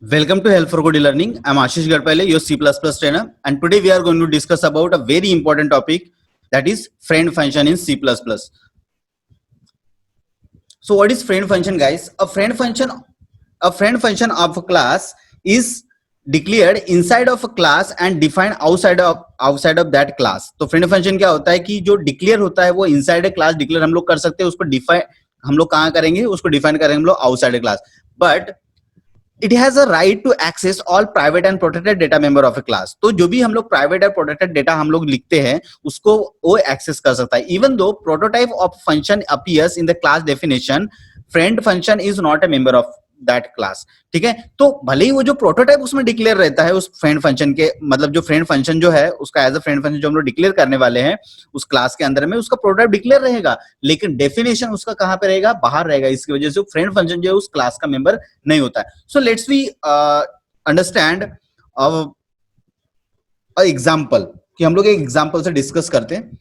Welcome to Help for Good Learning. I'm Ashish Gadpale, your C++ trainer, and today we are going to discuss about a very important topic, that is friend function in C++. So what is friend function, guys? A friend function of a class is declared inside of a class and defined outside of that class. तो friend function क्या होता है कि जो declare होता है वो inside a class declare हम लोग कर सकते हैं, उसको डिफाइन हम लोग कहाँ करेंगे, उसको डिफाइन करेंगे हम लोग outside a class. But it has a right to access all private and protected data member of a class. तो जो भी हम लोग प्राइवेट और प्रोटेक्टेड डेटा हम लोग लिखते हैं उसको वो एक्सेस कर सकता है. Even though prototype of function appears in the class definition, friend function is not a member of that class. ठीक है, तो भले ही वो जो प्रोटोटाइप उसमें डिक्लेयर रहता है उस फ्रेंड फंक्शन के, मतलब जो फ्रेंड फंक्शन जो है उसका एज अ फ्रेंड फंक्शन जो हम लोग डिक्लेयर करने वाले हैं उस क्लास के अंदर में, उसका प्रोटोटाइप डिक्लेयर रहेगा, लेकिन डेफिनेशन उसका कहां पे रहेगा, बाहर रहेगा. इसकी वजह से फ्रेंड फंक्शन जो है उस क्लास का मेंबर नहीं होता है. So let's we understand example, कि हम लोग एक एग्जाम्पल से डिस्कस करते हैं.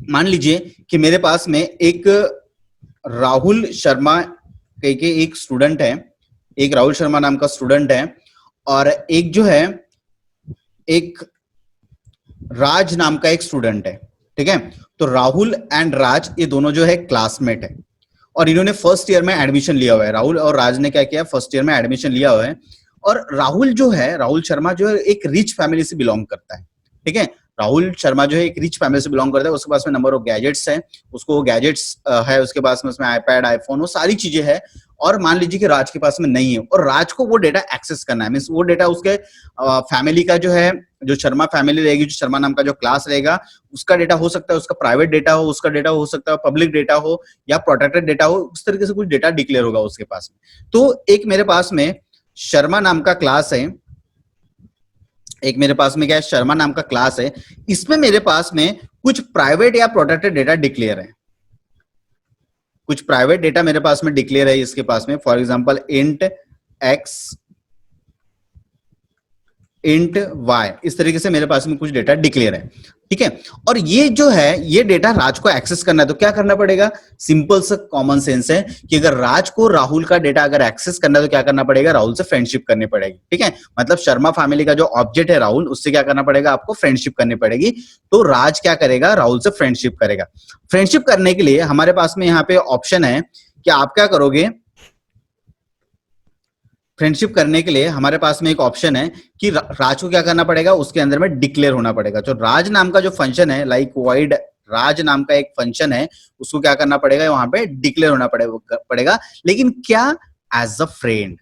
मान लीजिए कि मेरे पास में एक राहुल शर्मा के एक स्टूडेंट है, एक राहुल शर्मा नाम का स्टूडेंट है, और एक जो है एक राज नाम का एक स्टूडेंट है. ठीक है, तो राहुल एंड राज ये दोनों जो है क्लासमेट है और इन्होंने फर्स्ट ईयर में एडमिशन लिया हुआ है. राहुल और राज ने क्या किया, फर्स्ट ईयर में एडमिशन लिया हुआ है. और राहुल जो है, राहुल शर्मा जो है एक रिच फैमिली से बिलोंग करता है. ठीक है, राहुल शर्मा जो है एक रिच फैमिली से बिलोंग करता है. उसके पास में नंबर ऑफ गैजेट्स है, उसको गैजेट्स है, उसके पास में उसमें आईपैड, आईफोन, वो सारी चीजें है. और मान लीजिए कि राज के पास में नहीं है और राज को वो डेटा एक्सेस करना है. मींस वो डेटा उसके फैमिली का जो है, जो शर्मा फैमिली रहेगी, जो शर्मा नाम का जो क्लास रहेगा, उसका डेटा हो सकता है, उसका प्राइवेट डेटा हो, उसका डेटा हो सकता है पब्लिक डेटा हो या प्रोटेक्टेड डेटा हो. उस तरीके से कुछ डेटा डिक्लेयर होगा उसके पास में. तो एक मेरे पास में शर्मा नाम का क्लास है, एक मेरे पास में क्या है, शर्मा नाम का क्लास है. इसमें मेरे पास में कुछ प्राइवेट या प्रोटेक्टेड डेटा डिक्लेयर है, कुछ प्राइवेट डेटा मेरे पास में डिक्लेयर है इसके पास में. For example int x, int y, इस तरीके से मेरे पास में कुछ डेटा डिक्लेयर है. ठीक है, और ये जो है ये डेटा राज को एक्सेस करना है, तो क्या करना पड़ेगा, सिंपल सा कॉमन सेंस है कि अगर राज को राहुल का डेटा अगर एक्सेस करना है तो क्या करना पड़ेगा, राहुल से फ्रेंडशिप करनी पड़ेगी. ठीक है, मतलब शर्मा फैमिली का जो ऑब्जेक्ट है राहुल, उससे क्या करना पड़ेगा, आपको फ्रेंडशिप करनी पड़ेगी. तो राज क्या करेगा, राहुल से फ्रेंडशिप करेगा. फ्रेंडशिप करने के लिए हमारे पास में यहाँ पे ऑप्शन है कि आप क्या करोगे, फ्रेंडशिप करने के लिए हमारे पास में एक ऑप्शन है कि राज को क्या करना पड़ेगा, उसके अंदर में डिक्लेयर होना पड़ेगा. तो राज नाम का जो फंक्शन है, लाइक वाइड राज नाम का एक फंक्शन है, उसको क्या करना पड़ेगा, वहां पे डिक्लेयर होना पड़ेगा. लेकिन क्या, एज अ फ्रेंड.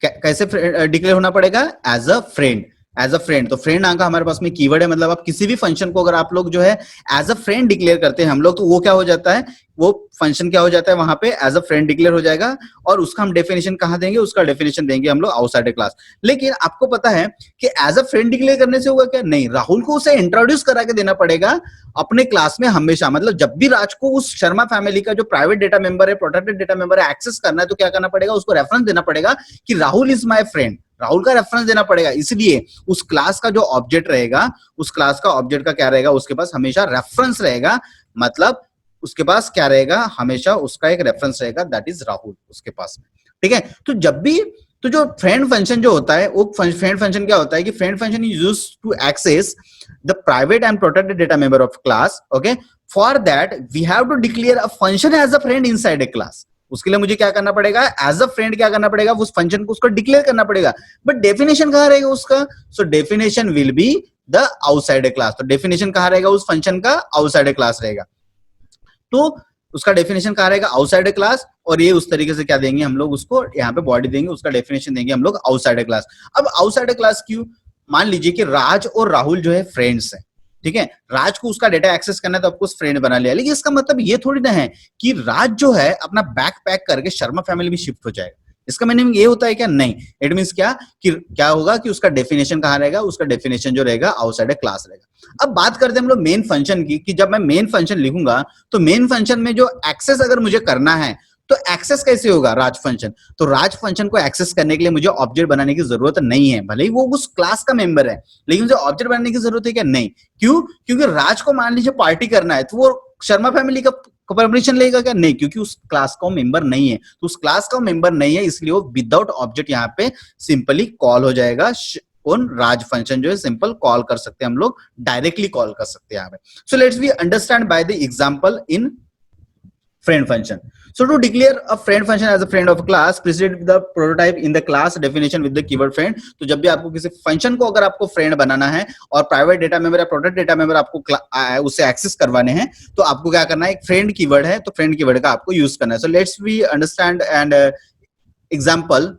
कैसे डिक्लेयर होना पड़ेगा, as a friend. As a friend, तो फ्रेंड नाम का हमारे पास में कीवर्ड है, मतलब आप किसी भी फंक्शन को अगर आप लोग जो है एज अ फ्रेंड डिक्लेयर करते हैं हम लोग, तो वो क्या हो जाता है, वो फंक्शन क्या हो जाता है, वहां पे एज अ फ्रेंड डिक्लेयर हो जाएगा. और उसका हम डेफिनेशन कहां देंगे, उसका डेफिनेशन देंगे हम लोग आउटसाइड द क्लास. लेकिन आपको पता है कि एज अ फ्रेंड डिक्लेयर करने से होगा क्या, नहीं, राहुल को उसे इंट्रोड्यूस करा के देना पड़ेगा अपने क्लास में हमेशा. मतलब जब भी राज को उस शर्मा फैमिली का जो प्राइवेट डेटा मेंबर है, प्रोटेक्टेड डेटा मेंबर है, एक्सेस करना है, तो क्या करना पड़ेगा, उसको रेफरेंस देना पड़ेगा कि Rahul is my friend. Rahul का रेफरेंस देना पड़ेगा. इसलिए उस क्लास का जो ऑब्जेक्ट रहेगा, उस क्लास का ऑब्जेक्ट का क्या रहेगा, उसके पास हमेशा रेफरेंस रहेगा. मतलब उसके पास क्या रहेगा, हमेशा उसका एक रेफरेंस रहेगा, दैट इज राहुल उसके पास. ठीक है, तो जब भी, तो जो फ्रेंड फंक्शन जो होता है, वो फ्रेंड फंक्शन क्या होता है कि friend function is used to access the private and protected data member of class. Okay, for that we have to declare a function as a friend inside a class. उसके लिए मुझे क्या करना पड़ेगा, एज अ फ्रेंड क्या करना पड़ेगा, उस फंक्शन को उसको डिक्लेयर करना पड़ेगा. बट डेफिनेशन कहां रहेगा उसका, so definition will be the outside a class. तो डेफिनेशन कहां रहेगा उस फंक्शन का, आउटसाइड ए क्लास रहेगा. तो उसका डेफिनेशन कहां रहेगा, आउटसाइड ए क्लास. और ये उस तरीके से क्या देंगे हम लोग, उसको यहाँ पे बॉडी देंगे, उसका डेफिनेशन देंगे हम लोग आउटसाइड ए क्लास. अब आउटसाइड ए क्लास क्यों, मान लीजिए कि राज और राहुल जो है फ्रेंड्स हैं. ठीक है, राज को उसका डेटा एक्सेस करना है तो आपको फ्रेंड बना लिया, लेकिन इसका मतलब ये थोड़ी ना है कि राज जो है अपना बैग पैक करके शर्मा फैमिली में शिफ्ट हो जाएगा. इसका मीनिंग ये होता है क्या, नहीं. इट मींस क्या कि क्या होगा कि उसका डेफिनेशन कहां रहेगा, उसका डेफिनेशन जो रहेगा आउटसाइड ए क्लास रहेगा. अब बात करते हैं हम लोग मेन फंक्शन की, कि जब मैं मेन फंक्शन लिखूंगा तो मेन फंक्शन में जो एक्सेस अगर मुझे करना है तो एक्सेस कैसे होगा, राज फंक्शन. तो राज फंक्शन को एक्सेस करने के लिए मुझे ऑब्जेक्ट बनाने की जरूरत नहीं है, भले ही वो उस क्लास का मेंबर है, लेकिन मुझे ऑब्जेक्ट बनाने की जरूरत है क्या, नहीं. क्यों, क्योंकि राज को मान लीजिए पार्टी करना है, तो वो शर्मा फैमिली का को परमिशन लेगा क्या? नहीं, क्योंकि उस क्लास का मेंबर नहीं है, तो उस क्लास का मेंबर नहीं है, इसलिए वो विदाउट ऑब्जेक्ट यहाँ पे सिंपली कॉल हो जाएगा। कौन? राज फंक्शन जो है सिंपल कॉल कर सकते हैं हम लोग, डायरेक्टली कॉल कर सकते हैं यहाँ पे। So let's we understand by the example in friend function. So to declare a friend function as a friend of a class, precede the prototype in the class definition with the keyword friend. तो जब भी आपको किसी function को अगर आपको friend बनाना है और प्राइवेट डेटा मेंबर या प्रोटेक्ट डेटा मेंबर आपको उससे एक्सेस करवाने हैं, तो आपको क्या करना है? एक फ्रेंड कीवर्ड है, तो फ्रेंड कीवर्ड का आपको यूज करना है। So let's we understand and example.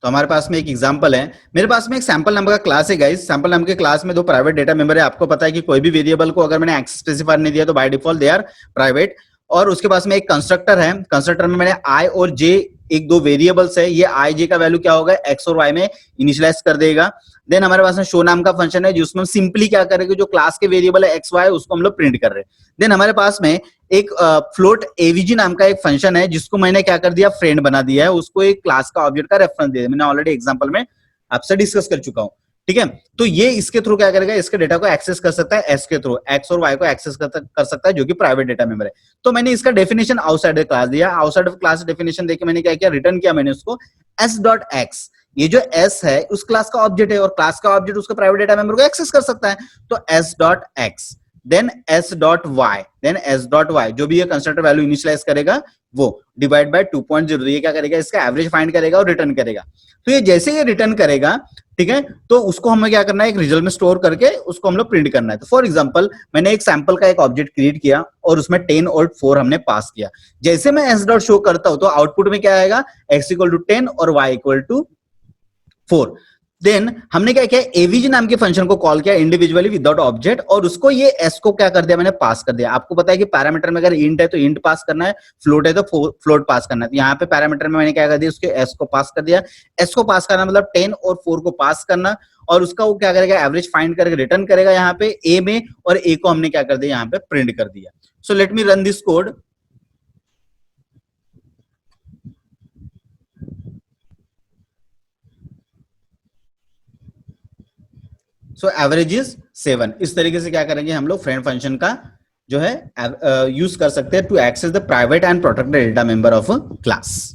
तो हमारे पास में एक एग्जांपल है, मेरे पास में एक सैंपल नाम का क्लास है गाइस। सैंपल नाम के क्लास में दो प्राइवेट डेटा मेंबर है। आपको पता है कि कोई भी वेरिएबल को अगर मैंने एक्सेस स्पेसिफायर नहीं दिया तो by default they are private. और उसके पास में एक कंस्ट्रक्टर है, कंस्ट्रक्टर में मैंने आई और जे एक दो वेरिएबल्स है, ये आई जे का वैल्यू क्या होगा? एक्स और वाई में इनिशियलाइज कर देगा। देन हमारे पास में शो नाम का फंक्शन है जिसमें हम सिंपली क्या करेंगे, जो क्लास के वेरिएबल है एक्स वाई उसको हम लोग प्रिंट कर रहे हैं। देन हमारे पास में एक फ्लोट एवीजी नाम का एक फंक्शन है जिसको मैंने क्या कर दिया? फ्रेंड बना दिया है, उसको एक क्लास का ऑब्जेक्ट का रेफरेंस दिया। मैंने ऑलरेडी एग्जांपल में आपसे डिस्कस कर चुका हूं, ठीक है। तो ये इसके थ्रू क्या करेगा? इसके डेटा को एक्सेस कर सकता है एस के थ्रू, एक्स और वाई को एक्सेस कर सकता है जो कि प्राइवेट डेटा मेंबर है। तो मैंने इसका डेफिनेशन आउटसाइड द क्लास दिया। आउटसाइड ऑफ क्लास डेफिनेशन देके मैंने क्या किया? रिटर्न किया मैंने उसको एस डॉट एक्स। ये जो एस है उस क्लास का ऑब्जेक्ट है और क्लास का ऑब्जेक्ट उसका प्राइवेट डेटा मेंबर को एक्सेस कर सकता है, तो s dot x. Then s dot y, then s dot y जो भी ये कंस्ट्रक्टर वैल्यू इनिशियलाइज करेगा वो डिवाइड बाय 2.0, ये क्या करेगा? इसका एवरेज फाइंड करेगा और रिटर्न करेगा। तो ये जैसे ये रिटर्न करेगा, ठीक है, तो उसको हमें क्या करना है? एक रिजल्ट में स्टोर करके उसको हम लोग प्रिंट करना है। तो फॉर एग्जांपल मैंने एक सैंपल का एक ऑब्जेक्ट क्रिएट किया और उसमें 10 और 4 हमने पास किया। जैसे मैं एस डॉट शो करता हूं तो आउटपुट में क्या आएगा? एक्स इक्वल टू 10 और वाई इक्वल टू 4। देन हमने क्या किया? एवीजी नाम के फंक्शन को कॉल किया इंडिविजुअली विदाउट ऑब्जेक्ट, और उसको ये एस को क्या कर दिया? मैंने पास कर दिया। आपको पता है कि पैरामीटर में अगर इंट है तो इंट पास करना है, फ्लोट है तो फ्लोट पास करना है। तो यहाँ पे पैरामीटर में मैंने क्या कर दिया? उसके एस को पास कर दिया। एस को पास करना मतलब 10 और 4 को पास करना, और उसका वो क्या करेगा? एवरेज फाइंड करके रिटर्न करेगा यहाँ पे ए में, और ए को हमने क्या कर दिया? यहाँ पे प्रिंट कर दिया। So let me run this code. So average is 7। इस तरीके से क्या करेंगे हम लोग? फ्रेंड फंक्शन का जो है यूज कर सकते हैं to access the private and protected data member of a class.